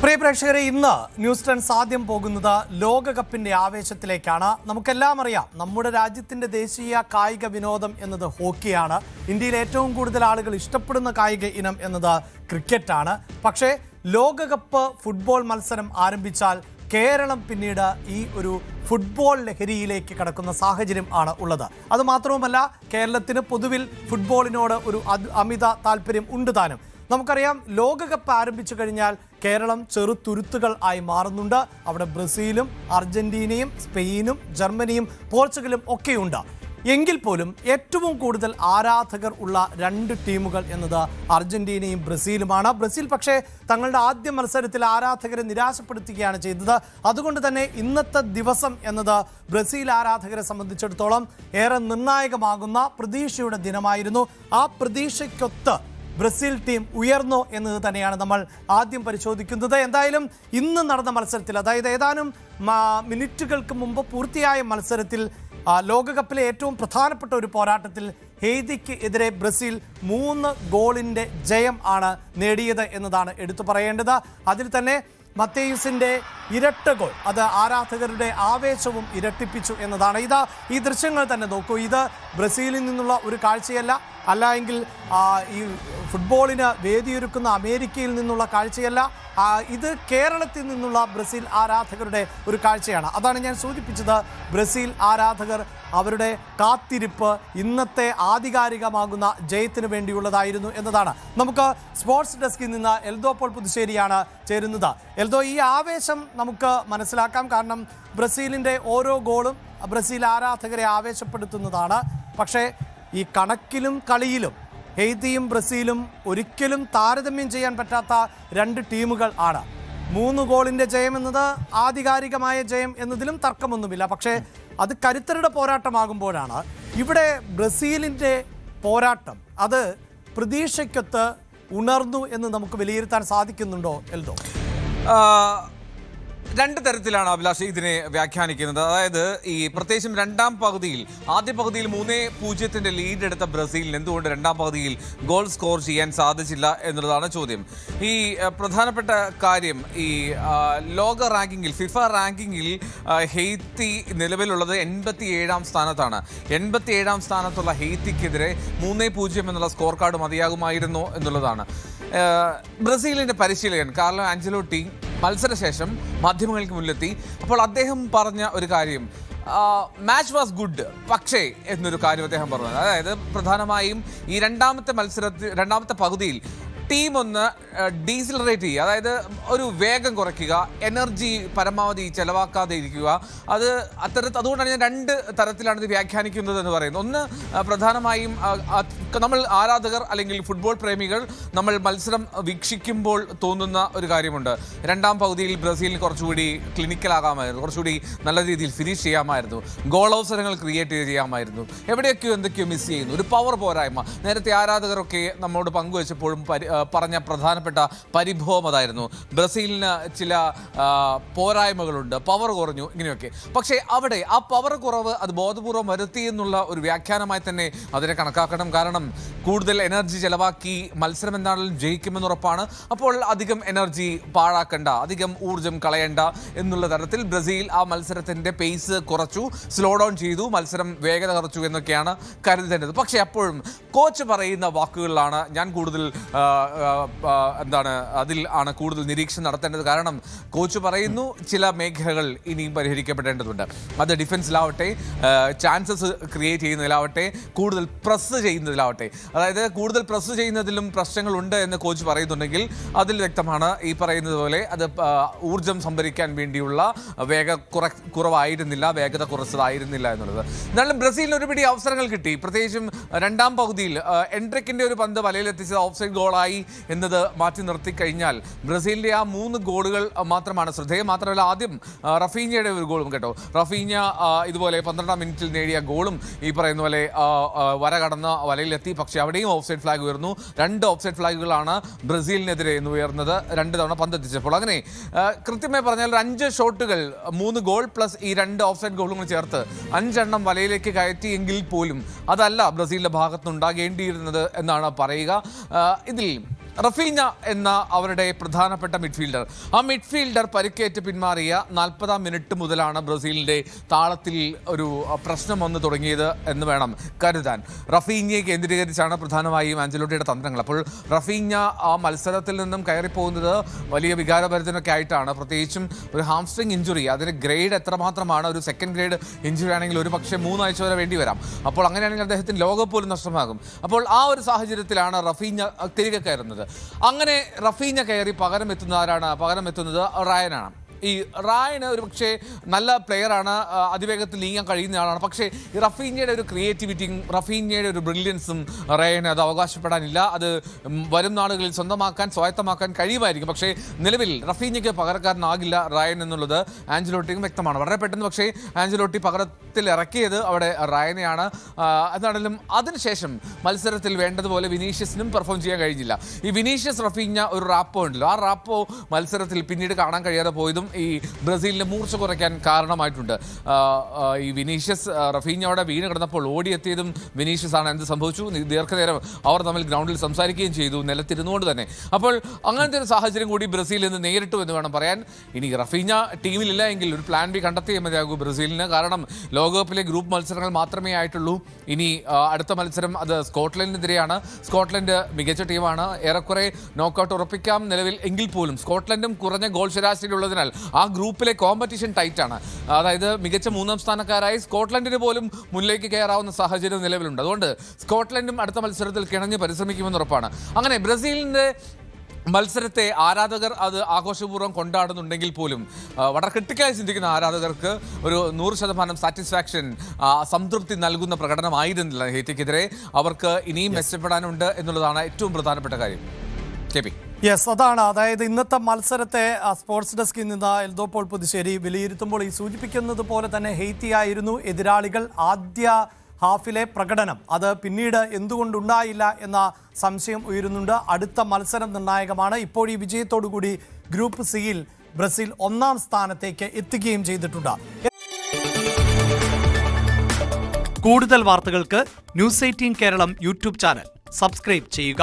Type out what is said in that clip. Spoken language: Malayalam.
പ്രിയ പ്രേക്ഷകരെ, ഇന്ന് ന്യൂസ് ട്രെൻഡ്സ് ആദ്യം പോകുന്നത് ലോകകപ്പിന്റെ ആവേശത്തിലേക്കാണ്. നമുക്കെല്ലാം അറിയാം, നമ്മുടെ രാജ്യത്തിന്റെ ദേശീയ കായിക വിനോദം എന്നത് ഹോക്കിയാണ്. ഇന്ത്യയിൽ ഏറ്റവും കൂടുതൽ ആളുകൾ ഇഷ്ടപ്പെടുന്ന കായിക ഇനം എന്നത് ക്രിക്കറ്റാണ്. പക്ഷേ ലോകകപ്പ് ഫുട്ബോൾ മത്സരം ആരംഭിച്ചാൽ കേരളം പിന്നീട് ഈ ഒരു ഫുട്ബോൾ ലഹരിയിലേക്ക് കടക്കുന്ന സാഹചര്യം ആണ് ഉള്ളത്. അതുമാത്രവുമല്ല, കേരളത്തിന് പൊതുവിൽ ഫുട്ബോളിനോട് ഒരു അമിത താല്പര്യം ഉണ്ട് താനും. നമുക്കറിയാം, ലോകകപ്പ് ആരംഭിച്ചു കഴിഞ്ഞാൽ കേരളം ചെറുതുരുത്തുകൾ ആയി മാറുന്നുണ്ട്. അവിടെ ബ്രസീലും അർജന്റീനയും സ്പെയിനും ജർമ്മനിയും പോർച്ചുഗലും ഒക്കെയുണ്ട്. എങ്കിൽ പോലും ഏറ്റവും കൂടുതൽ ആരാധകർ ഉള്ള രണ്ട് ടീമുകൾ എന്നത് അർജന്റീനയും ബ്രസീലുമാണ്. ബ്രസീൽ പക്ഷേ തങ്ങളുടെ ആദ്യ മത്സരത്തിൽ ആരാധകരെ നിരാശപ്പെടുത്തുകയാണ് ചെയ്തത്. അതുകൊണ്ട് തന്നെ ഇന്നത്തെ ദിവസം എന്നത് ബ്രസീൽ ആരാധകരെ സംബന്ധിച്ചിടത്തോളം ഏറെ നിർണായകമാകുന്ന പ്രതീക്ഷയുടെ ദിനമായിരുന്നു. ആ പ്രതീക്ഷയ്ക്കൊത്ത് ബ്രസീൽ ടീം ഉയർന്നോ എന്നത് തന്നെയാണ് നമ്മൾ ആദ്യം പരിശോധിക്കുന്നത്. എന്തായാലും ഇന്ന് നടന്ന മത്സരത്തിൽ, അതായത് ഏതാനും മിനിറ്റുകൾക്ക് മുമ്പ് പൂർത്തിയായ മത്സരത്തിൽ, ലോകകപ്പിലെ ഏറ്റവും പ്രധാനപ്പെട്ട ഒരു പോരാട്ടത്തിൽ ഹെയ്തിക്ക് എതിരെ ബ്രസീൽ 3 ഗോളിൻ്റെ ജയം ആണ് നേടിയത് എന്നതാണ് എടുത്തു പറയേണ്ടത്. അതിൽ തന്നെ മത്തേയുസിൻ്റെ ഇരട്ട ഗോൾ അത് ആരാധകരുടെ ആവേശവും ഇരട്ടിപ്പിച്ചു എന്നതാണ്. ഈ ദൃശ്യങ്ങൾ തന്നെ നോക്കൂ. ഇത് ബ്രസീലിൽ നിന്നുള്ള ഒരു കാഴ്ചയല്ല, അല്ല എങ്കിൽ ഈ ഫുട്ബോളിന് വേദിയൊരുക്കുന്ന അമേരിക്കയിൽ നിന്നുള്ള കാഴ്ചയല്ല. ഇത് കേരളത്തിൽ നിന്നുള്ള ബ്രസീൽ ആരാധകരുടെ ഒരു കാഴ്ചയാണ്. അതാണ് ഞാൻ സൂചിപ്പിച്ചത്. ബ്രസീൽ ആരാധകർ അവരുടെ കാത്തിരിപ്പ് ഇന്നത്തെ ആധികാരികമാകുന്ന ജയത്തിന് വേണ്ടിയുള്ളതായിരുന്നു എന്നതാണ്. നമുക്ക് സ്പോർട്സ് ഡെസ്കിൽ നിന്ന് എൽദോ പോൾ പുതുശ്ശേരിയാണ് ചേരുന്നത്. എൽദോ, ഈ ആവേശം നമുക്ക് മനസ്സിലാക്കാം. കാരണം ബ്രസീലിൻ്റെ ഓരോ ഗോളും ബ്രസീൽ ആരാധകരെ ആവേശപ്പെടുത്തുന്നതാണ്. പക്ഷേ ഈ കണക്കിലും കളിയിലും ഹെയ്തിയും ബ്രസീലും ഒരിക്കലും താരതമ്യം ചെയ്യാൻ പറ്റാത്ത രണ്ട് ടീമുകൾ ആണ്. 3 ഗോളിൻ്റെ ജയം എന്നത് ആധികാരികമായ ജയം എന്നതിലും തർക്കമൊന്നുമില്ല. പക്ഷേ അത് കരുത്തരുടെ പോരാട്ടമാകുമ്പോഴാണ് ഇവിടെ ബ്രസീലിൻ്റെ പോരാട്ടം അത് പ്രതീക്ഷയ്ക്കൊത്ത് ഉണർന്നു എന്ന് നമുക്ക് വിലയിരുത്താൻ സാധിക്കുന്നുണ്ടോ എൽദോ? രണ്ട് തരത്തിലാണ് അഭിലാഷ് ഇതിനെ വ്യാഖ്യാനിക്കുന്നത്. അതായത് ഈ പ്രത്യേകിച്ചും രണ്ടാം പകുതിയിൽ, ആദ്യ പകുതിയിൽ 3-0 ലീഡ് എടുത്ത ബ്രസീലിന് എന്തുകൊണ്ട് രണ്ടാം പകുതിയിൽ ഗോൾ സ്കോർ ചെയ്യാൻ സാധിച്ചില്ല എന്നുള്ളതാണ് ചോദ്യം. ഈ പ്രധാനപ്പെട്ട കാര്യം, ഈ ലോക റാങ്കിങ്ങിൽ, ഫിഫ റാങ്കിങ്ങിൽ ഹെയ്ത്തി നിലവിലുള്ളത് 87-ാം സ്ഥാനത്താണ്. 87-ാം സ്ഥാനത്തുള്ള ഹെയ്ത്തിക്കെതിരെ 3-0 എന്നുള്ള സ്കോർ കാർഡ് മതിയാകുമായിരുന്നു എന്നുള്ളതാണ്. ബ്രസീലിൻ്റെ പരിശീലകൻ കാർലോ ആഞ്ചലോട്ടി മത്സരശേഷം മാധ്യമങ്ങൾക്ക് മുന്നിലെത്തി. അപ്പോൾ അദ്ദേഹം പറഞ്ഞ ഒരു കാര്യം, മാച്ച് വാസ് ഗുഡ് പക്ഷേ എന്നൊരു കാര്യം അദ്ദേഹം പറഞ്ഞു. അതായത് പ്രധാനമായും ഈ രണ്ടാമത്തെ പകുതിയിൽ ടീം ഒന്ന് ഡീസിലറേറ്റ് ചെയ്യുക, അതായത് ഒരു വേഗം കുറയ്ക്കുക, എനർജി പരമാവധി ചെലവാക്കാതെ ഇരിക്കുക. അതുകൊണ്ടാണ് ഞാൻ രണ്ട് തരത്തിലാണ് ഇത് വ്യാഖ്യാനിക്കുന്നത് എന്ന് പറയുന്നത്. ഒന്ന്, പ്രധാനമായും നമ്മൾ ആരാധകർ അല്ലെങ്കിൽ ഫുട്ബോൾ പ്രേമികൾ നമ്മൾ മത്സരം വീക്ഷിക്കുമ്പോൾ തോന്നുന്ന ഒരു കാര്യമുണ്ട്. രണ്ടാം പകുതിയിൽ ബ്രസീലിന് കുറച്ചുകൂടി ക്ലിനിക്കലാകാമായിരുന്നു, കുറച്ചുകൂടി നല്ല രീതിയിൽ ഫിനിഷ് ചെയ്യാമായിരുന്നു, ഗോൾ അവസരങ്ങൾ ക്രിയേറ്റ് ചെയ്യാമായിരുന്നു, എവിടെയൊക്കെയോ എന്തൊക്കെയോ മിസ് ചെയ്യുന്നു, ഒരു പവർ പോരായ്മ. നേരത്തെ ആരാധകരൊക്കെ നമ്മോട് പങ്കുവച്ചപ്പോഴും പറഞ്ഞ പ്രധാനപ്പെട്ട പരിഭവം അതായിരുന്നു. ബ്രസീലിന് ചില പോരായ്മകളുണ്ട്, പവർ കുറഞ്ഞു, ഇങ്ങനെയൊക്കെ. പക്ഷേ അവിടെ ആ പവർ കുറവ് അത് ബോധപൂർവം വരുത്തി എന്നുള്ള ഒരു വ്യാഖ്യാനമായി തന്നെ അതിനെ കണക്കാക്കണം. കാരണം കൂടുതൽ എനർജി ചെലവാക്കി മത്സരം എന്താണെങ്കിലും ജയിക്കുമെന്നുറപ്പാണ്. അപ്പോൾ അധികം എനർജി പാഴാക്കണ്ട, അധികം ഊർജം കളയണ്ട എന്നുള്ള തരത്തിൽ ബ്രസീൽ ആ മത്സരത്തിൻ്റെ പേസ് കുറച്ചു, സ്ലോ ഡൗൺ ചെയ്തു, മത്സരം വേഗത കുറച്ചു എന്നൊക്കെയാണ് കരുതേണ്ടത്. പക്ഷേ അപ്പോഴും കോച്ച് പറയുന്ന വാക്കുകളിലാണ് ഞാൻ കൂടുതൽ അതിൽ ആണ് കൂടുതൽ നിരീക്ഷണം നടത്തേണ്ടത്. കാരണം കോച്ച് പറയുന്നു ചില മേഖലകൾ ഇനിയും പരിഹരിക്കപ്പെടേണ്ടതുണ്ട്. അത് ഡിഫൻസിലാവട്ടെ, ചാൻസസ് ക്രിയേറ്റ് ചെയ്യുന്നതിലാവട്ടെ, കൂടുതൽ പ്രസ് ചെയ്യുന്നതിലാവട്ടെ. അതായത് കൂടുതൽ പ്രസ് ചെയ്യുന്നതിലും പ്രശ്നങ്ങളുണ്ട് എന്ന് കോച്ച് പറയുന്നുണ്ടെങ്കിൽ അതിൽ വ്യക്തമാണ് ഈ പറയുന്നത് പോലെ അത് ഊർജം സംഭരിക്കാൻ വേണ്ടിയുള്ള കുറവായിരുന്നില്ല, വേഗത കുറച്ചതായിരുന്നില്ല എന്നുള്ളത്. എന്നാലും ബ്രസീലിന് ഒരുപിടി അവസരങ്ങൾ കിട്ടി. പ്രത്യേകിച്ചും രണ്ടാം പകുതിയിൽ എൻട്രിക്കിൻ്റെ ഒരു പന്ത് വലയിലെത്തിച്ചത് ഓഫ്സൈഡ് ഗോളായി എന്നത് മാറ്റി നിർത്തി കഴിഞ്ഞാൽ ബ്രസീലിൻ്റെ ആ 3 ഗോളുകൾ മാത്രമാണ് ശ്രദ്ധേയം. മാത്രമല്ല ആദ്യം റഫീഞ്ഞയുടെ ഒരു ഗോളും കേട്ടോ. റഫീഞ്ഞ ഇതുപോലെ 12-ാം മിനിറ്റിൽ നേടിയ ഗോളും ഈ പറയുന്ന പോലെ വര കടന്ന് വലയിലെത്തി. പക്ഷേ അവിടെയും ഓഫ്സൈഡ് ഫ്ലാഗ് ഉയർന്നു. 2 ഓഫ്സൈഡ് ഫ്ലാഗുകളാണ് ബ്രസീലിനെതിരെ എന്ന് ഉയർന്നത് 2 തവണ പന്തെത്തിച്ചപ്പോൾ. അങ്ങനെ കൃത്യമായി പറഞ്ഞാൽ 5 ഷോട്ടുകൾ, 3 ഗോൾ പ്ലസ് ഈ 2 ഓഫ്സൈഡ് ഗോളുകൾ ചേർത്ത് 5 എണ്ണം വലയിലേക്ക് കയറ്റിയെങ്കിൽ പോലും അതല്ല ബ്രസീലിൻ്റെ ഭാഗത്തുനിന്നുണ്ടാകേണ്ടിയിരുന്നത് എന്നാണ് പറയുക. ഇതിൽ റഫീഞ്ഞ എന്ന അവരുടെ പ്രധാനപ്പെട്ട മിഡ്ഫീൽഡർ, ആ മിഡ്ഫീൽഡർ പരിക്കേറ്റ് പിന്മാറിയ 40-ാം മിനിറ്റ് മുതലാണ് ബ്രസീലിൻ്റെ താളത്തിൽ ഒരു പ്രശ്നം വന്നു തുടങ്ങിയത് എന്ന് വേണം കരുതാൻ. റഫീഞ്ഞയെ കേന്ദ്രീകരിച്ചാണ് പ്രധാനമായും ആഞ്ചലോട്ടിയുടെ തന്ത്രങ്ങൾ. അപ്പോൾ റഫീഞ്ഞ ആ മത്സരത്തിൽ നിന്നും കയറിപ്പോകുന്നത് വലിയ വികാരഭരിതനൊക്കെ ആയിട്ടാണ്. പ്രത്യേകിച്ചും ഒരു ഹാംസ്ട്രിങ് ഇഞ്ചുറി, അതിന് ഗ്രേഡ് എത്രമാത്രമാണ്, ഒരു സെക്കൻഡ് ഗ്രേഡ് ഇഞ്ചുറി ആണെങ്കിൽ ഒരു പക്ഷേ 3 ആഴ്ച വരെ വേണ്ടി വരാം. അപ്പോൾ അങ്ങനെയാണെങ്കിൽ അദ്ദേഹത്തിന് ലോകകപ്പ് പോലും നഷ്ടമാകും. അപ്പോൾ ആ ഒരു സാഹചര്യത്തിലാണ് റഫീഞ്ഞ തിരികെ കയറുന്നത്. അങ്ങനെ റഫീഞ്ഞ കയറി പകരം എത്തുന്നത് റയനാണ്. ഈ റായന് ഒരു പക്ഷേ നല്ല പ്ലെയറാണ്, അതിവേഗത്തിൽ നീങ്ങാൻ കഴിയുന്ന ആളാണ്. പക്ഷേ ഈ റഫീഞ്ഞയുടെ ഒരു ക്രിയേറ്റിവിറ്റിയും റഫീഞ്ഞയുടെ ഒരു ബ്രില്യൻസും റയന് അത് അവകാശപ്പെടാനില്ല. അത് വരും നാളുകളിൽ സ്വായത്തമാക്കാൻ കഴിയുമായിരിക്കും. പക്ഷേ നിലവിൽ റഫീഞ്ഞയ്ക്ക് പകരക്കാരനാകില്ല റയൻ എന്നുള്ളത് ആഞ്ചലോട്ടിക്കും വ്യക്തമാണ്. വളരെ പെട്ടെന്ന് പക്ഷേ ആഞ്ചലോട്ടി പകരത്തിൽ ഇറക്കിയത് അവിടെ റയനെയാണ്. എന്നാണെങ്കിലും അതിനുശേഷം മത്സരത്തിൽ വേണ്ടതുപോലെ വിനീഷ്യസിനും പെർഫോം ചെയ്യാൻ കഴിഞ്ഞില്ല. ഈ വിനീഷ്യസ് റഫീഞ്ഞ ഒരു റാപ്പോ ഉണ്ടല്ലോ, ആ റാപ്പോ മത്സരത്തിൽ പിന്നീട് കാണാൻ കഴിയാതെ പോയതും ഈ ബ്രസീലിന്റെ മൂർച്ച കുറയ്ക്കാൻ കാരണമായിട്ടുണ്ട്. ഈ വിനീഷ്യസ് റഫീഞ്ഞയോടെ വീണ് കിടന്നപ്പോൾ ഓടിയെത്തിയതും വിനീഷ്യസ് ആണ്. എന്ത് സംഭവിച്ചു? ദീർഘനേരം അവർ തമ്മിൽ ഗ്രൗണ്ടിൽ സംസാരിക്കുകയും ചെയ്തു, നിലത്തിരുന്നുകൊണ്ട് തന്നെ. അപ്പോൾ അങ്ങനത്തെ ഒരു സാഹചര്യം കൂടി ബ്രസീലിൽ നിന്ന് നേരിട്ടു എന്ന് വേണം പറയാൻ. ഇനി റഫീഞ്ഞ ടീമിലില്ല എങ്കിൽ ഒരു പ്ലാൻ ബി കണ്ടെത്തിയേ മതിയാകൂ ബ്രസീലിന്. കാരണം ലോകകപ്പിലെ ഗ്രൂപ്പ് മത്സരങ്ങൾ മാത്രമേ ആയിട്ടുള്ളൂ. ഇനി അടുത്ത മത്സരം അത് സ്കോട്ട്ലൻഡിനെതിരെയാണ്. സ്കോട്ട്ലൻഡ് മികച്ച ടീമാണ്, ഏറെക്കുറെ നോക്കൗട്ട് ഉറപ്പിക്കാം നിലവിൽ. എങ്കിൽ പോലും സ്കോട്ട്ലൻഡും കുറഞ്ഞ ഗോൾ ശരാശരിയുള്ളതിനാൽ ആ ഗ്രൂപ്പിലെ കോമ്പറ്റീഷൻ ടൈറ്റാണ്. അതായത് മികച്ച 3-ാം സ്ഥാനക്കാരായി സ്കോട്ട്ലൻഡിന് പോലും മുന്നിലേക്ക് കയറാവുന്ന സാഹചര്യം നിലവിലുണ്ട്. അതുകൊണ്ട് സ്കോട്ട്ലൻഡും അടുത്ത മത്സരത്തിൽ കിണഞ്ഞ് പരിശ്രമിക്കുമെന്ന് ഉറപ്പാണ്. അങ്ങനെ ബ്രസീലിൻ്റെ മത്സരത്തെ ആരാധകർ അത് ആഘോഷപൂർവ്വം കൊണ്ടാടുന്നുണ്ടെങ്കിൽ പോലും വളരെ ക്രിട്ടിക്കലായി ചിന്തിക്കുന്ന ആരാധകർക്ക് ഒരു 100% സാറ്റിസ്ഫാക്ഷൻ, സംതൃപ്തി നൽകുന്ന പ്രകടനമായിരുന്നില്ല ഹെയ്റ്റിക്കെതിരെ. അവർക്ക് ഇനിയും മെച്ചപ്പെടാനുണ്ട് എന്നുള്ളതാണ് ഏറ്റവും പ്രധാനപ്പെട്ട കാര്യം. കെ.പി. യെസ്, അതാണ്. അതായത് ഇന്നത്തെ മത്സരത്തെ സ്പോർട്സ് ഡെസ്കിൽ നിന്ന് എൽദോ പോൾ പുതുശ്ശേരി വിലയിരുത്തുമ്പോൾ ഈ സൂചിപ്പിക്കുന്നത് പോലെ തന്നെ ഹെയ്ത്തിയായിരുന്നു എതിരാളികൾ. ആദ്യ ഹാഫിലെ പ്രകടനം അത് പിന്നീട് എന്തുകൊണ്ടുണ്ടായില്ല എന്ന സംശയം ഉയരുന്നുണ്ട്. അടുത്ത മത്സരം നിർണായകമാണ്. ഇപ്പോൾ ഈ വിജയത്തോടുകൂടി ഗ്രൂപ്പ് സിയിൽ ബ്രസീൽ 1-ാം സ്ഥാനത്തേക്ക് എത്തുകയും ചെയ്തിട്ടുണ്ട്. കൂടുതൽ വാർത്തകൾക്ക് News 18 Keralam YouTube channel subscribe ചെയ്യുക.